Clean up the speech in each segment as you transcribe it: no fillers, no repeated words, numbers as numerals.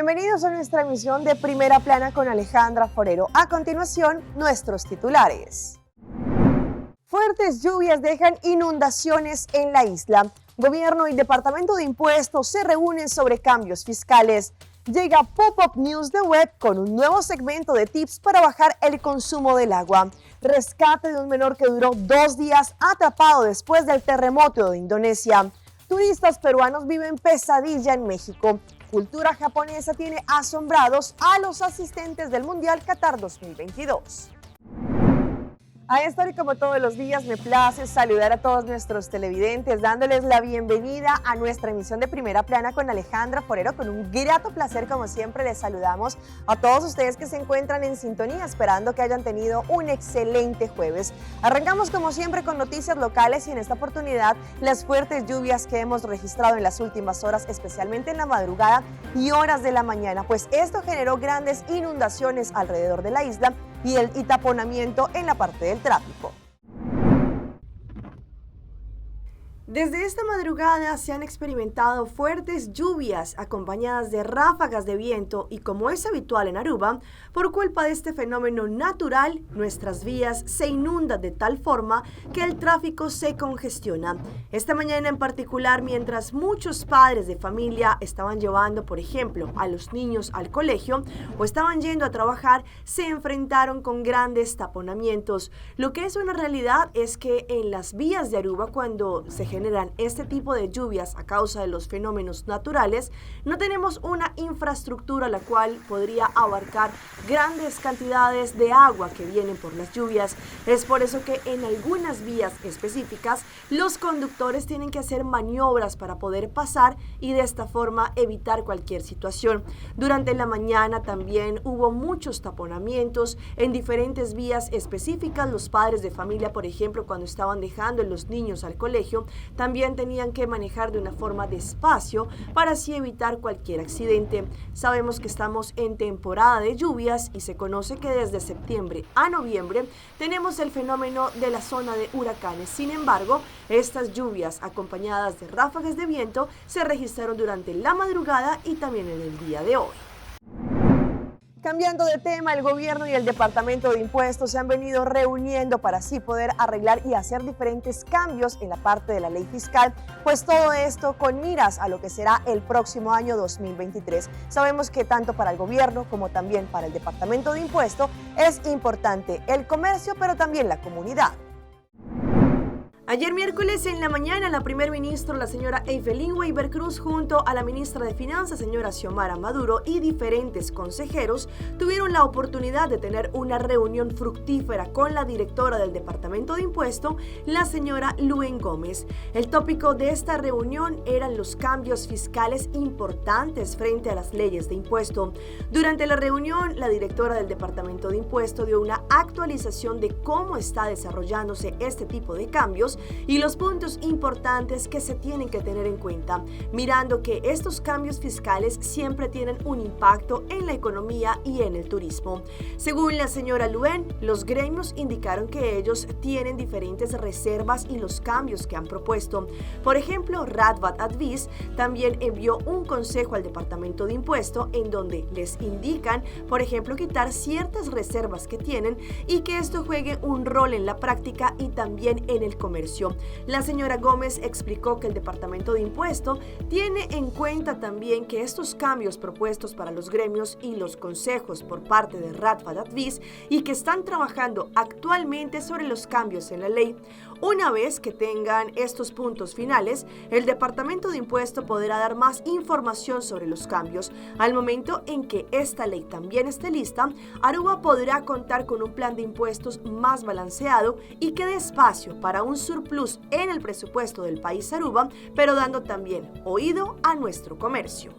Bienvenidos a nuestra emisión de Primera Plana con Alejandra Forero. A continuación, nuestros titulares. Fuertes lluvias dejan inundaciones en la isla. Gobierno y Departamento de Impuestos se reúnen sobre cambios fiscales. Llega Pop-Up News de Web con un nuevo segmento de tips para bajar el consumo del agua. Rescate de un menor que duró 2 días atrapado después del terremoto de Indonesia. Turistas peruanos viven pesadilla en México. Cultura japonesa tiene asombrados a los asistentes del Mundial Qatar 2022. A esta hora y como todos los días me place saludar a todos nuestros televidentes, dándoles la bienvenida a nuestra emisión de Primera Plana con Alejandra Forero. Con un grato placer, como siempre, les saludamos a todos ustedes que se encuentran en sintonía, esperando que hayan tenido un excelente jueves. Arrancamos como siempre con noticias locales y en esta oportunidad las fuertes lluvias que hemos registrado en las últimas horas, especialmente en la madrugada y horas de la mañana, pues esto generó grandes inundaciones alrededor de la isla y taponamiento en la parte del tráfico. Desde esta madrugada se han experimentado fuertes lluvias acompañadas de ráfagas de viento y, como es habitual en Aruba, por culpa de este fenómeno natural, nuestras vías se inundan de tal forma que el tráfico se congestiona. Esta mañana en particular, mientras muchos padres de familia estaban llevando, por ejemplo, a los niños al colegio o estaban yendo a trabajar, se enfrentaron con grandes taponamientos. Lo que es una realidad es que en las vías de Aruba, cuando se generan este tipo de lluvias a causa de los fenómenos naturales, no tenemos una infraestructura la cual podría abarcar grandes cantidades de agua que vienen por las lluvias. Es por eso que en algunas vías específicas los conductores tienen que hacer maniobras para poder pasar y de esta forma evitar cualquier situación. Durante la mañana también hubo muchos taponamientos en diferentes vías específicas. Los padres de familia, por ejemplo, cuando estaban dejando a los niños al colegio, también tenían que manejar de una forma despacio para así evitar cualquier accidente. Sabemos que estamos en temporada de lluvias y se conoce que desde septiembre a noviembre tenemos el fenómeno de la zona de huracanes. Sin embargo, estas lluvias acompañadas de ráfagas de viento se registraron durante la madrugada y también en el día de hoy. Cambiando de tema, el gobierno y el Departamento de Impuestos se han venido reuniendo para así poder arreglar y hacer diferentes cambios en la parte de la ley fiscal, pues todo esto con miras a lo que será el próximo año 2023. Sabemos que tanto para el gobierno como también para el Departamento de Impuestos es importante el comercio, pero también la comunidad. Ayer miércoles en la mañana, la primer ministra, la señora Evelyn Weber Cruz, junto a la ministra de Finanzas, señora Xiomara Maduro, y diferentes consejeros, tuvieron la oportunidad de tener una reunión fructífera con la directora del Departamento de Impuestos, la señora Luen Gómez. El tópico de esta reunión eran los cambios fiscales importantes frente a las leyes de impuesto. Durante la reunión, la directora del Departamento de Impuestos dio una actualización de cómo está desarrollándose este tipo de cambios y los puntos importantes que se tienen que tener en cuenta, mirando que estos cambios fiscales siempre tienen un impacto en la economía y en el turismo. Según la señora Luen, los gremios indicaron que ellos tienen diferentes reservas y los cambios que han propuesto. Por ejemplo, Radvat Advis también envió un consejo al Departamento de Impuestos en donde les indican, por ejemplo, quitar ciertas reservas que tienen y que esto juegue un rol en la práctica y también en el comercio. La señora Gómez explicó que el Departamento de Impuestos tiene en cuenta también que estos cambios propuestos para los gremios y los consejos por parte de Radvat Advis y que están trabajando actualmente sobre los cambios en la ley. Una vez que tengan estos puntos finales, el Departamento de Impuestos podrá dar más información sobre los cambios. Al momento en que esta ley también esté lista, Aruba podrá contar con un plan de impuestos más balanceado y que dé espacio para un surplus en el presupuesto del país Aruba, pero dando también oído a nuestro comercio.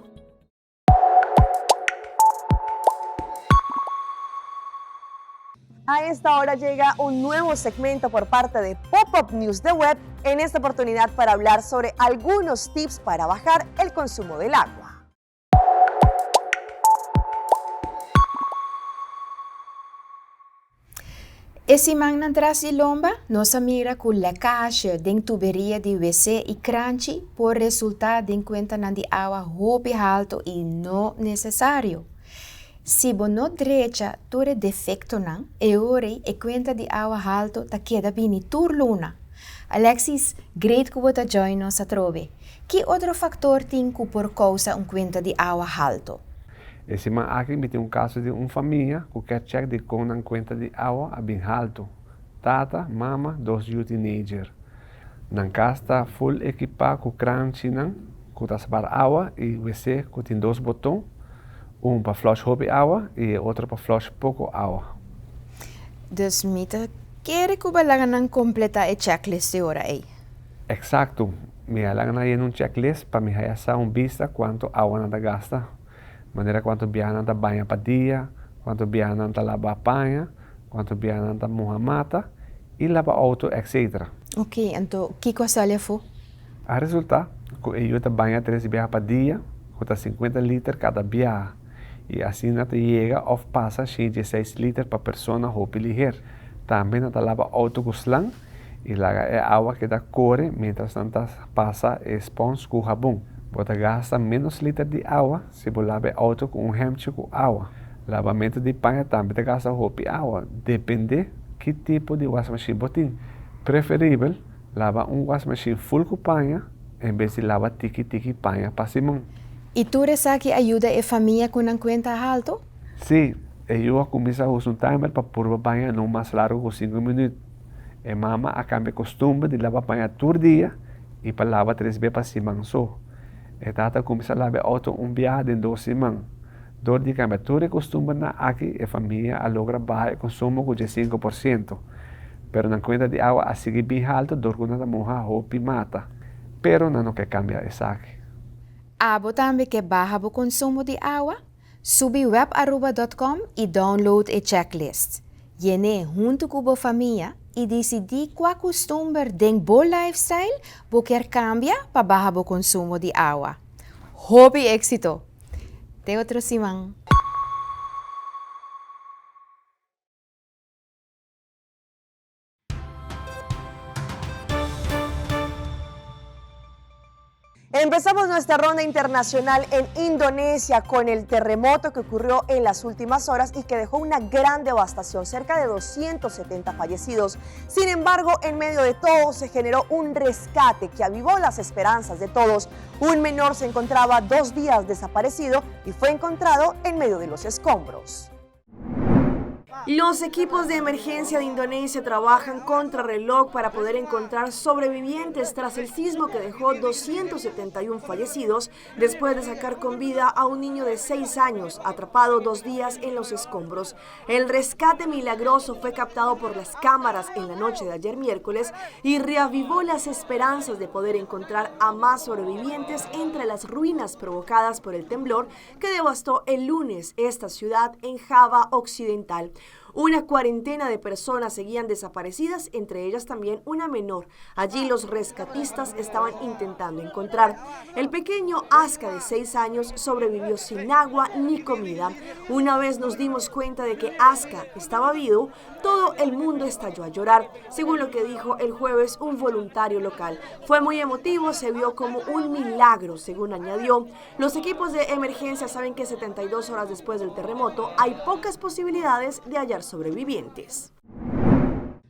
A esta hora llega un nuevo segmento por parte de Pop-Up News de Web, en esta oportunidad para hablar sobre algunos tips para bajar el consumo del agua. Esse man tras de lomba, nos mira com la caixa de tuberia de WC e crunchy por resultado de cuenta de água hopi alto e não necessário. Se bono derecha tore defecto nan, e ore e cuenta de água alto ta queda bini tur luna. Alexis, great que você join nos a trove. Que outro factor tem que por causa cuenta de água alto? Esse man aqui me tem caso de família que quer check de com a conta de água a bem alto. Tata, mama, 2 teenager. Na casa está full equipado com crunchy nan, que tá para água e WC que tem 2 botões, para flush hope água e outro para flush pouco água. Dus mita quer que balagan completa a checklist de hora aí. Exacto. Me alagan aí checklist para me realizar vista quanto água nada gasta. Maneira quanto biana da banha para dia, quanto biana da lava panha, quanto biana da moja mata e lava auto, etc. Ok, então, que coisa lhe foi? A resulta, eu da banha 3 bias para dia, com 50 litros cada bias. E assim não chega ou passa 16 litros para pessoa roupa ligeira. Também não lava auto com slang e laga é água que dá corre, mientras tanto passa esponja com jabón. Você gasta menos litros de água se você lava auto com hemche com água. Lavamento de panha também gasta roupa e água. Depende que tipo de washing machine você tem. Preferível, lava washing machine full com panha, em vez de lavar tiki-tiki panha para Simão. E tu que ajuda a família com a conta alto? Sim, eu começo a usar timer para pôr a banha não mais largo que 5 minutos. E mama a cambia costume de lavar banha todo dia e para lavar 3 vezes para Simão só. E tata começa a lavar auto viagem de 2 semanas. Dor de cambia todo costume na aqui a família a logra baixo consumo com 5%. Pero na conta de água a seguir bem alto, dor com nada moja roupa e mata. Pero não quer cambiar isso aqui. Abo também que baja o consumo de água? Subi webaruba.com e download a checklist. Llene junto com a família e decidi qual costume de bom lifestyle você quer cambiar para bajar o consumo de água. Hobby éxito! Te outro simão. Empezamos nuestra ronda internacional en Indonesia con el terremoto que ocurrió en las últimas horas y que dejó una gran devastación, cerca de 270 fallecidos. Sin embargo, en medio de todo se generó un rescate que avivó las esperanzas de todos. Un menor se encontraba 2 días desaparecido y fue encontrado en medio de los escombros. Los equipos de emergencia de Indonesia trabajan contrarreloj para poder encontrar sobrevivientes tras el sismo que dejó 271 fallecidos después de sacar con vida a un niño de 6 años atrapado 2 días en los escombros. El rescate milagroso fue captado por las cámaras en la noche de ayer miércoles y reavivó las esperanzas de poder encontrar a más sobrevivientes entre las ruinas provocadas por el temblor que devastó el lunes esta ciudad en Java Occidental. Una cuarentena de personas seguían desaparecidas, entre ellas también una menor. Allí los rescatistas estaban intentando encontrar. El pequeño Aska de 6 años sobrevivió sin agua ni comida. Una vez nos dimos cuenta de que Aska estaba vivo, todo el mundo estalló a llorar, según lo que dijo el jueves un voluntario local. Fue muy emotivo, se vio como un milagro, según añadió. Los equipos de emergencia saben que 72 horas después del terremoto hay pocas posibilidades de hallar sobrevivientes.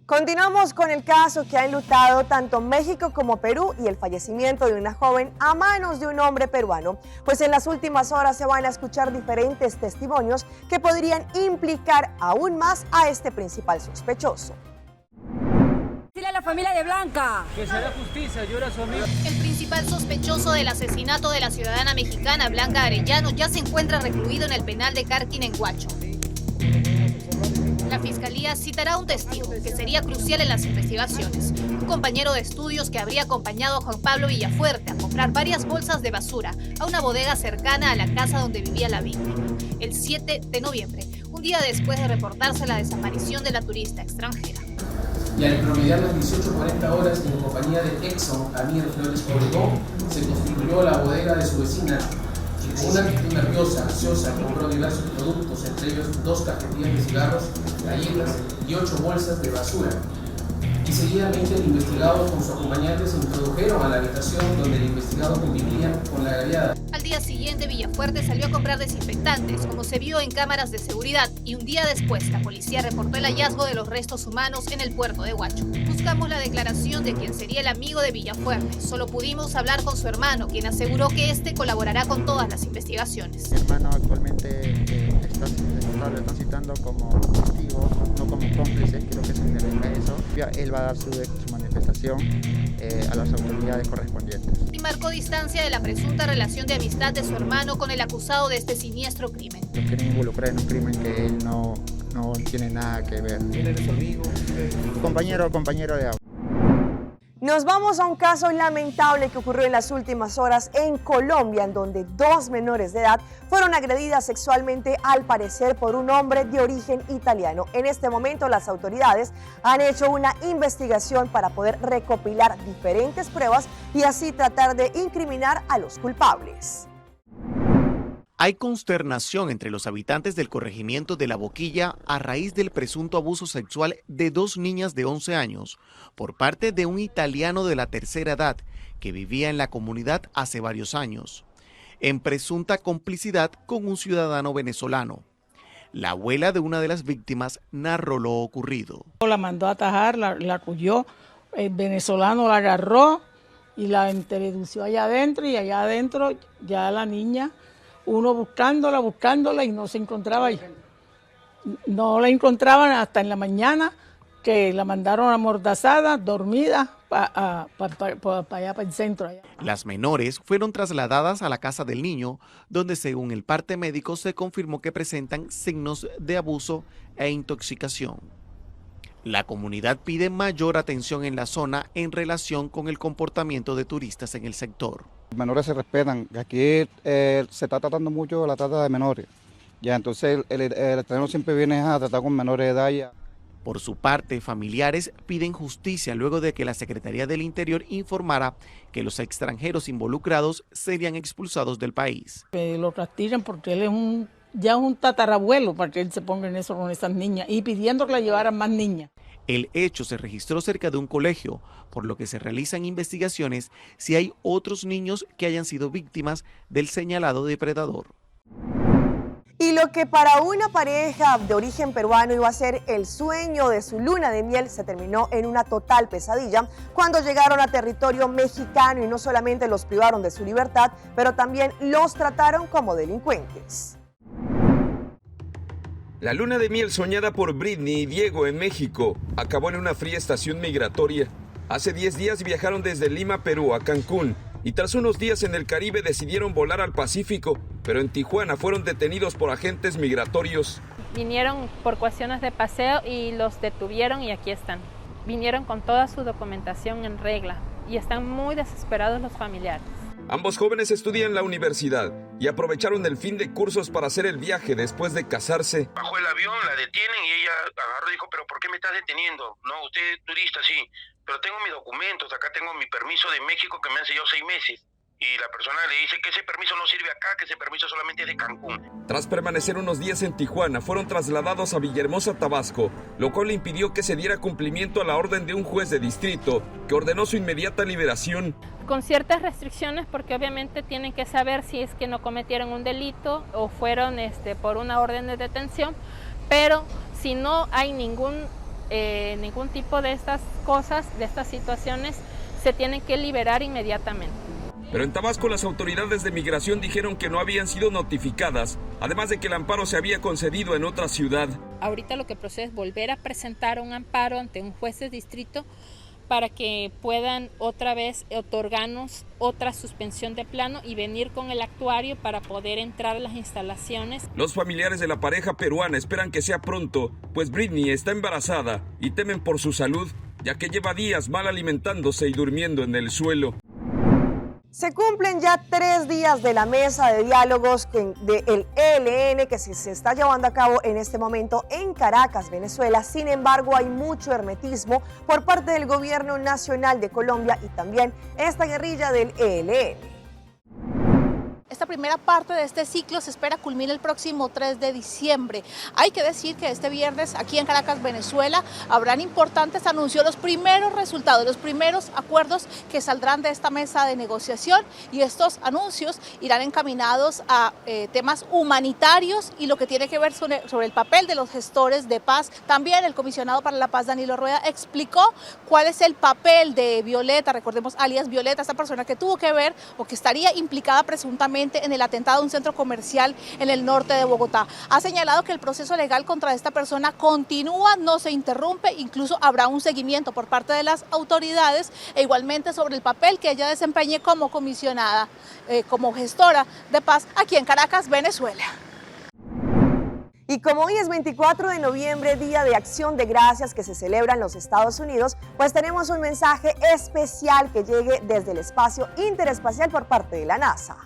Continuamos con el caso que ha enlutado tanto México como Perú y el fallecimiento de una joven a manos de un hombre peruano. Pues en las últimas horas se van a escuchar diferentes testimonios que podrían implicar aún más a este principal sospechoso. Dile a la familia de Blanca que se haga justicia, llora a su amigo. El principal sospechoso del asesinato de la ciudadana mexicana Blanca Arellano ya se encuentra recluido en el penal de Carquín en Huacho. La fiscalía citará a un testigo que sería crucial en las investigaciones, un compañero de estudios que habría acompañado a Juan Pablo Villafuerte a comprar varias bolsas de basura a una bodega cercana a la casa donde vivía la víctima, el 7 de noviembre, un día después de reportarse la desaparición de la turista extranjera. Y al promediar las 18:40 horas en compañía de Exxon, Amir Flores Obregón, se constituyó la bodega de su vecina, quien Con una actitud nerviosa, ansiosa, compró diversos productos, entre ellos 2 cajetillas de cigarros, galletas y 8 bolsas de basura. Y seguidamente el investigado con sus acompañantes se introdujeron a la habitación donde el investigado convivía con la agraviada. Al día siguiente, Villafuerte salió a comprar desinfectantes, como se vio en cámaras de seguridad, y un día después, la policía reportó el hallazgo de los restos humanos en el puerto de Huacho. Buscamos la declaración de quien sería el amigo de Villafuerte. Solo pudimos hablar con su hermano, quien aseguró que este colaborará con todas las investigaciones. Mi hermano actualmente lo están citando como testigo, no como cómplice, creo que se interesa eso. Él va a dar su manifestación a las autoridades correspondientes. Y marcó distancia de la presunta relación de amistad de su hermano con el acusado de este siniestro crimen. Lo quieren involucrar en un crimen que él no tiene nada que ver. ¿Él era su amigo? Compañero de agua. Nos vamos a un caso lamentable que ocurrió en las últimas horas en Colombia, en donde 2 menores de edad fueron agredidas sexualmente, al parecer por un hombre de origen italiano. En este momento las autoridades han hecho una investigación para poder recopilar diferentes pruebas y así tratar de incriminar a los culpables. Hay consternación entre los habitantes del corregimiento de La Boquilla a raíz del presunto abuso sexual de 2 niñas de 11 años por parte de un italiano de la tercera edad que vivía en la comunidad hace varios años, en presunta complicidad con un ciudadano venezolano. La abuela de una de las víctimas narró lo ocurrido. La mandó a atajar, la cogió, el venezolano la agarró y la introdució allá adentro, y allá adentro ya la niña, uno buscándola y no se encontraba ahí. No la encontraban hasta en la mañana, que la mandaron amordazada, dormida, para allá, para el centro. Allá. Las menores fueron trasladadas a la casa del niño, donde según el parte médico se confirmó que presentan signos de abuso e intoxicación. La comunidad pide mayor atención en la zona en relación con el comportamiento de turistas en el sector. Los menores se respetan, aquí se está tratando mucho la trata de menores, ya entonces el terreno siempre viene a tratar con menores de edad ya. Por su parte, familiares piden justicia luego de que la Secretaría del Interior informara que los extranjeros involucrados serían expulsados del país. Que lo rastrillan porque él es ya un tatarabuelo para que él se ponga en eso con esas niñas y pidiendo que la llevaran más niñas. El hecho se registró cerca de un colegio, por lo que se realizan investigaciones si hay otros niños que hayan sido víctimas del señalado depredador. Y lo que para una pareja de origen peruano iba a ser el sueño de su luna de miel se terminó en una total pesadilla cuando llegaron a territorio mexicano y no solamente los privaron de su libertad, pero también los trataron como delincuentes. La luna de miel soñada por Britney y Diego en México acabó en una fría estación migratoria. Hace 10 días viajaron desde Lima, Perú, a Cancún y tras unos días en el Caribe decidieron volar al Pacífico, pero en Tijuana fueron detenidos por agentes migratorios. Vinieron por cuestiones de paseo y los detuvieron y aquí están. Vinieron con toda su documentación en regla y están muy desesperados los familiares. Ambos jóvenes estudian en la universidad y aprovecharon el fin de cursos para hacer el viaje después de casarse. Bajó el avión, la detienen y ella agarró y dijo, ¿pero por qué me estás deteniendo? No, usted es turista, sí, pero tengo mis documentos, acá tengo mi permiso de México que me han sellado 6 meses. Y la persona le dice que ese permiso no sirve acá, que ese permiso solamente es de Cancún. Tras permanecer unos días en Tijuana, fueron trasladados a Villahermosa, Tabasco, lo cual le impidió que se diera cumplimiento a la orden de un juez de distrito que ordenó su inmediata liberación. Con ciertas restricciones porque obviamente tienen que saber si es que no cometieron un delito o fueron por una orden de detención, pero si no hay ningún tipo de estas cosas, de estas situaciones, se tienen que liberar inmediatamente. Pero en Tabasco las autoridades de migración dijeron que no habían sido notificadas, además de que el amparo se había concedido en otra ciudad. Ahorita lo que procede es volver a presentar un amparo ante un juez de distrito para que puedan otra vez otorgarnos otra suspensión de plano y venir con el actuario para poder entrar a las instalaciones. Los familiares de la pareja peruana esperan que sea pronto, pues Britney está embarazada y temen por su salud, ya que lleva días mal alimentándose y durmiendo en el suelo. Se cumplen ya 3 días de la mesa de diálogos del ELN que se está llevando a cabo en este momento en Caracas, Venezuela. Sin embargo, hay mucho hermetismo por parte del gobierno nacional de Colombia y también esta guerrilla del ELN. esta primera parte de este ciclo se espera culmine el próximo 3 de diciembre. Hay que decir que este viernes aquí en Caracas, Venezuela, habrán importantes anuncios, los primeros resultados, los primeros acuerdos que saldrán de esta mesa de negociación, y estos anuncios irán encaminados a temas humanitarios y lo que tiene que ver sobre el papel de los gestores de paz. También el comisionado para la paz, Danilo Rueda, explicó cuál es el papel de Violeta, recordemos alias Violeta, esta persona que tuvo que ver o que estaría implicada presuntamente en el atentado a un centro comercial en el norte de Bogotá. Ha señalado que el proceso legal contra esta persona continúa, no se interrumpe, incluso habrá un seguimiento por parte de las autoridades, e igualmente sobre el papel que ella desempeñe como comisionada, como gestora de paz aquí en Caracas, Venezuela. Y como hoy es 24 de noviembre, Día de Acción de Gracias que se celebra en los Estados Unidos, pues tenemos un mensaje especial que llegue desde el espacio interespacial por parte de la NASA.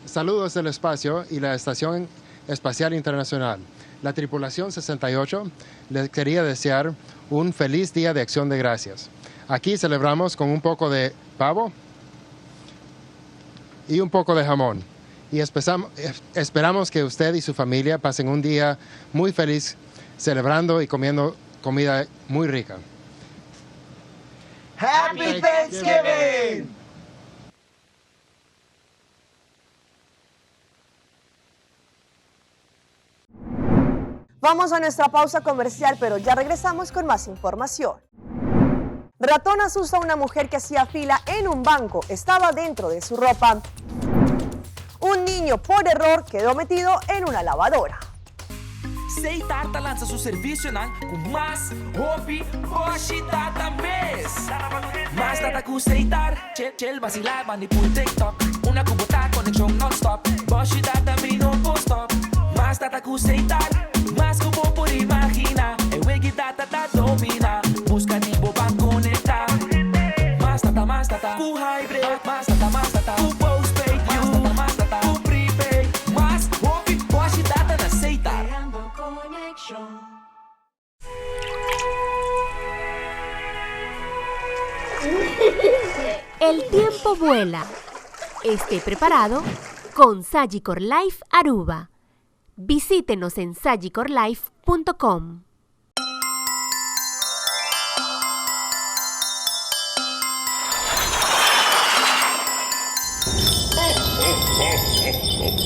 Saludos del espacio y la Estación Espacial Internacional. La tripulación 68 les quería desear un feliz Día de Acción de Gracias. Aquí celebramos con un poco de pavo y un poco de jamón. Y esperamos que usted y su familia pasen un día muy feliz celebrando y comiendo comida muy rica. ¡Happy Thanksgiving! Vamos a nuestra pausa comercial, pero ya regresamos con más información. Ratón asusta a una mujer que hacía fila en un banco. Estaba dentro de su ropa. Un niño, por error, quedó metido en una lavadora. Seitar lança seu serviço com mais hobby, hoje data mês. Mais data com Seitar, chel vacilar, manipul TikTok. Una cubota conexão non-stop, hoje data me no stop. Mais data com Seitar, mais como por imaginar. É wegi data da domina, busca tipo para conectar. Mais data, com hybrid, mais data, com postpaid, mais data, com prepaid. Mais hobby, hoje data na Seitar. El tiempo vuela. Esté preparado con Sagicor Life Aruba. Visítenos en sagicorlife.com.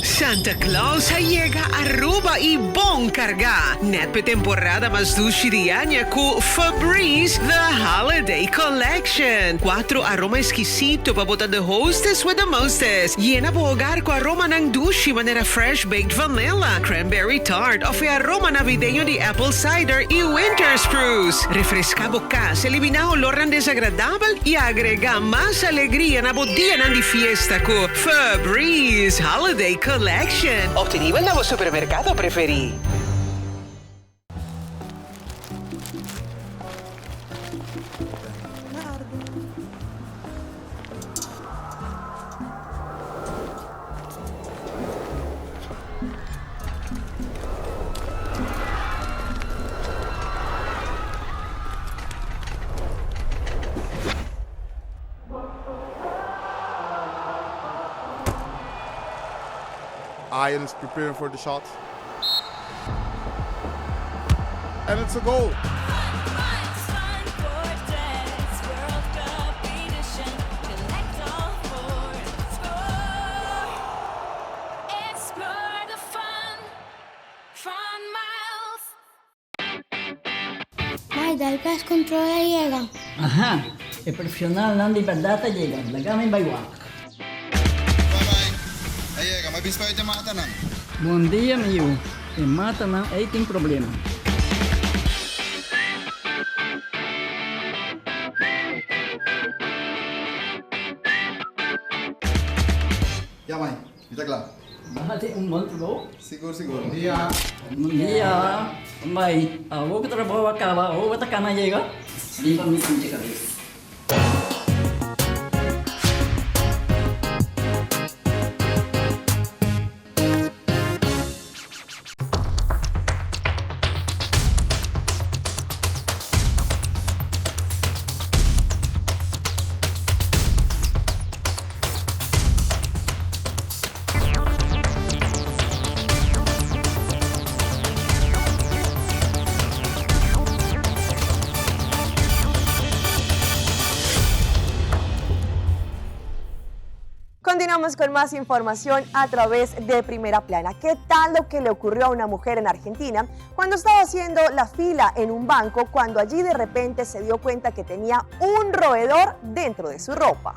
Santa Claus llega a Aruba y bon carga. Net temporada mas dushirianya com Febreze The Holiday Collection. 4 aroma exquisito para botar the hostess with the mostest. Llena po hogar com aroma ng dushi manera fresh baked vanilla, cranberry tart o aroma navideño de apple cider y winter spruce. Refresca bocas, elimina olor desagradable y agrega más alegría na día de fiesta con Febreze Holiday Collection. Obtenible en vostro supermercado preferido. Ian is preparing for the shot. And it's a goal. Maida, el pez controla llega. Ajá, el profesional Nandi Perdata llega. La gama en Baywalk. Bom dia, meu. E mata não, aí tem problema. Ya, mãe. Está claro. Bate bom trabalho? Seguro. Bom dia. Bom dia. Mãe, a outra trabalho acaba, a outra cana chega. Limpa minha cabeça. Continuamos con más información a través de Primera Plana. ¿Qué tal lo que le ocurrió a una mujer en Argentina cuando estaba haciendo la fila en un banco, cuando allí de repente se dio cuenta que tenía un roedor dentro de su ropa?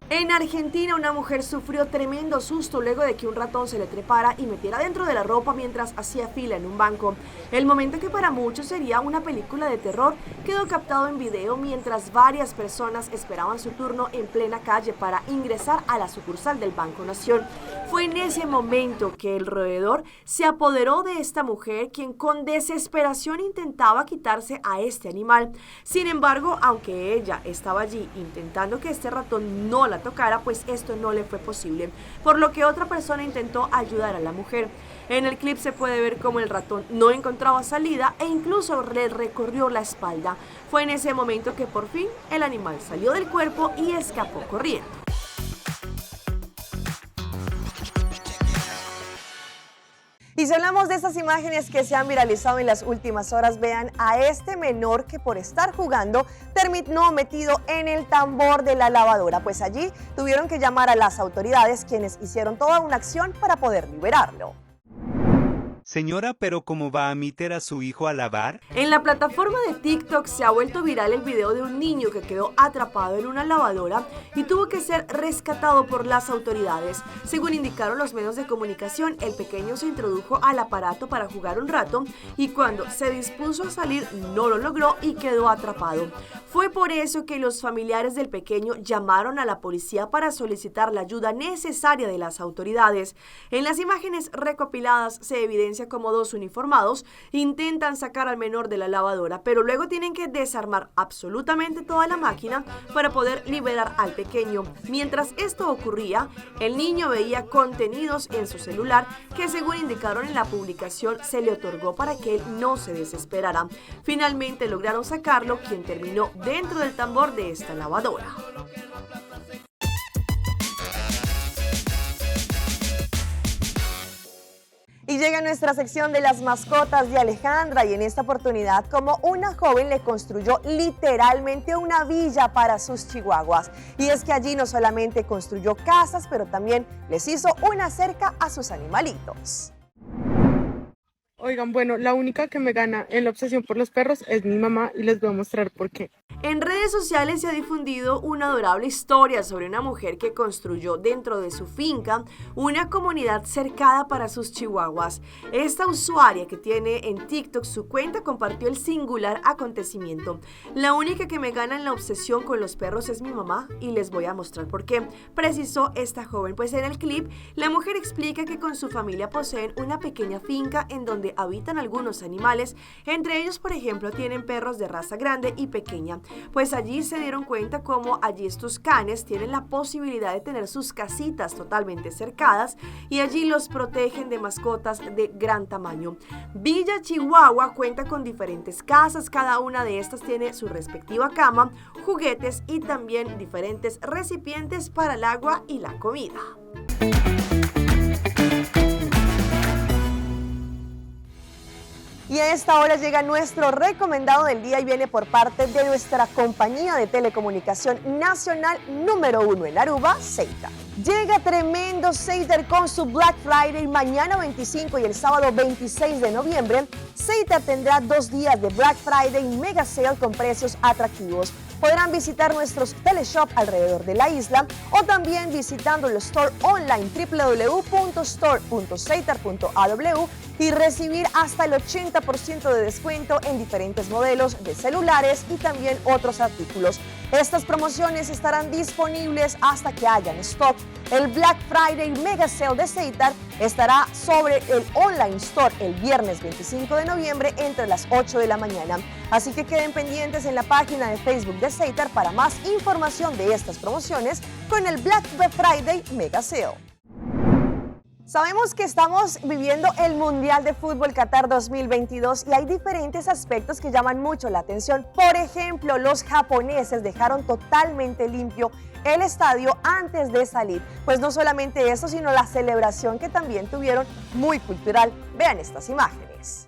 En Argentina, una mujer sufrió tremendo susto luego de que un ratón se le trepara y metiera dentro de la ropa mientras hacía fila en un banco. El momento que para muchos sería una película de terror quedó captado en video mientras varias personas esperaban su turno en plena calle para ingresar a la sucursal del Banco Nación. Fue en ese momento que el roedor se apoderó de esta mujer, quien con desesperación intentaba quitarse a este animal. Sin embargo, aunque ella estaba allí intentando que este ratón no la tocara, pues esto no le fue posible, por lo que otra persona intentó ayudar a la mujer. En el clip se puede ver cómo el ratón no encontraba salida e incluso le recorrió la espalda. Fue en ese momento que por fin el animal salió del cuerpo y escapó corriendo. Y si hablamos de estas imágenes que se han viralizado en las últimas horas, vean a este menor que por estar jugando terminó metido en el tambor de la lavadora, pues allí tuvieron que llamar a las autoridades, quienes hicieron toda una acción para poder liberarlo. Señora, ¿pero cómo va a meter a su hijo a lavar? En la plataforma de TikTok se ha vuelto viral el video de un niño que quedó atrapado en una lavadora y tuvo que ser rescatado por las autoridades. Según indicaron los medios de comunicación, el pequeño se introdujo al aparato para jugar un rato y cuando se dispuso a salir no lo logró y quedó atrapado. Fue por eso que los familiares del pequeño llamaron a la policía para solicitar la ayuda necesaria de las autoridades. En las imágenes recopiladas se evidencia como dos uniformados intentan sacar al menor de la lavadora, pero luego tienen que desarmar absolutamente toda la máquina para poder liberar al pequeño. Mientras esto ocurría, el niño veía contenidos en su celular que, según indicaron en la publicación, se le otorgó para que él no se desesperara. Finalmente lograron sacarlo, quien terminó dentro del tambor de esta lavadora. Y llega nuestra sección de las mascotas de Alejandra, y en esta oportunidad, como una joven le construyó literalmente una villa para sus chihuahuas. Y es que allí no solamente construyó casas, pero también les hizo una cerca a sus animalitos. Oigan, bueno, la única que me gana en la obsesión por los perros es mi mamá y les voy a mostrar por qué. En redes sociales se ha difundido una adorable historia sobre una mujer que construyó dentro de su finca una comunidad cercada para sus chihuahuas. Esta usuaria, que tiene en TikTok su cuenta, compartió el singular acontecimiento. La única que me gana en la obsesión con los perros es mi mamá y les voy a mostrar por qué, precisó esta joven, pues en el clip la mujer explica que con su familia poseen una pequeña finca en donde habitan algunos animales, entre ellos por ejemplo tienen perros de raza grande y pequeña. Pues allí se dieron cuenta cómo allí estos canes tienen la posibilidad de tener sus casitas totalmente cercadas y allí los protegen de mascotas de gran tamaño. Villa Chihuahua cuenta con diferentes casas, cada una de estas tiene su respectiva cama, juguetes y también diferentes recipientes para el agua y la comida. Y a esta hora llega nuestro recomendado del día y viene por parte de nuestra compañía de telecomunicación nacional número 1 en Aruba, Ceitar. Llega tremendo Ceitar con su Black Friday mañana 25 y el sábado 26 de noviembre. Ceitar tendrá 2 días de Black Friday Mega Sale con precios atractivos. Podrán visitar nuestros teleshop alrededor de la isla o también visitando el store online www.store.ceitar.aw y recibir hasta el 80% de descuento en diferentes modelos de celulares y también otros artículos. Estas promociones estarán disponibles hasta que hayan stock. El Black Friday Mega Sale de Ceitar estará sobre el online store el viernes 25 de noviembre entre las 8 de la mañana. Así que queden pendientes en la página de Facebook de Ceitar para más información de estas promociones con el Black Friday Mega Sale. Sabemos que estamos viviendo el Mundial de Fútbol Qatar 2022 y hay diferentes aspectos que llaman mucho la atención. Por ejemplo, los japoneses dejaron totalmente limpio el estadio antes de salir. Pues no solamente eso, sino la celebración que también tuvieron, muy cultural. Vean estas imágenes.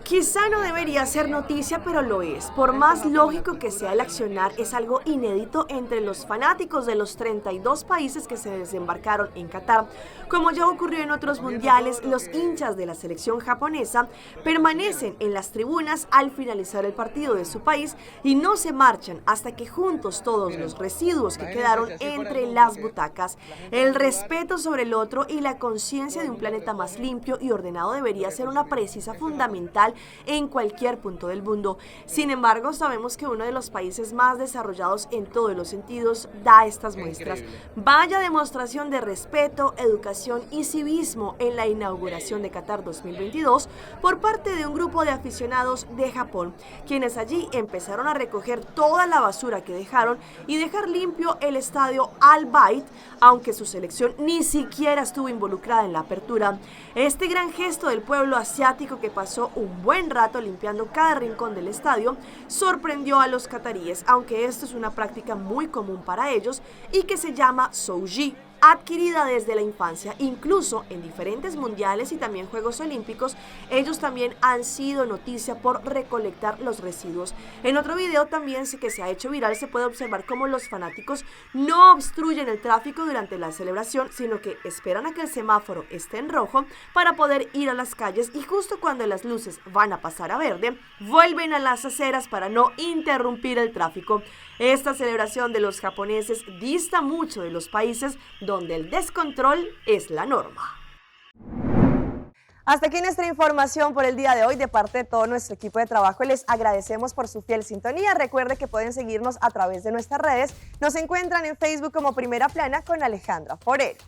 Quizá no debería ser noticia, pero lo es. Por más lógico que sea el accionar, es algo inédito entre los fanáticos de los 32 países que se desembarcaron en Qatar. Como ya ocurrió en otros mundiales, los hinchas de la selección japonesa permanecen en las tribunas al finalizar el partido de su país y no se marchan hasta que juntos todos los residuos que quedaron entre las butacas. El respeto sobre el otro y la conciencia de un planeta más limpio y ordenado debería ser una precisa fundamental en cualquier punto del mundo. Sin embargo, sabemos que uno de los países más desarrollados en todos los sentidos da estas muestras. Vaya demostración de respeto, educación y civismo en la inauguración de Qatar 2022 por parte de un grupo de aficionados de Japón, quienes allí empezaron a recoger toda la basura que dejaron y dejar limpio el estadio Al Bayt, aunque su selección ni siquiera estuvo involucrada en la apertura. Este gran gesto del pueblo asiático, que pasó un buen rato limpiando cada rincón del estadio, sorprendió a los cataríes, aunque esto es una práctica muy común para ellos y que se llama Souji, adquirida desde la infancia. Incluso en diferentes mundiales y también Juegos Olímpicos, ellos también han sido noticia por recolectar los residuos. En otro video también que se ha hecho viral se puede observar cómo los fanáticos no obstruyen el tráfico durante la celebración, sino que esperan a que el semáforo esté en rojo para poder ir a las calles, y justo cuando las luces van a pasar a verde, vuelven a las aceras para no interrumpir el tráfico. Esta celebración de los japoneses dista mucho de los países donde el descontrol es la norma. Hasta aquí nuestra información por el día de hoy. De parte de todo nuestro equipo de trabajo, les agradecemos por su fiel sintonía. Recuerde que pueden seguirnos a través de nuestras redes. Nos encuentran en Facebook como Primera Plana con Alejandra Forero.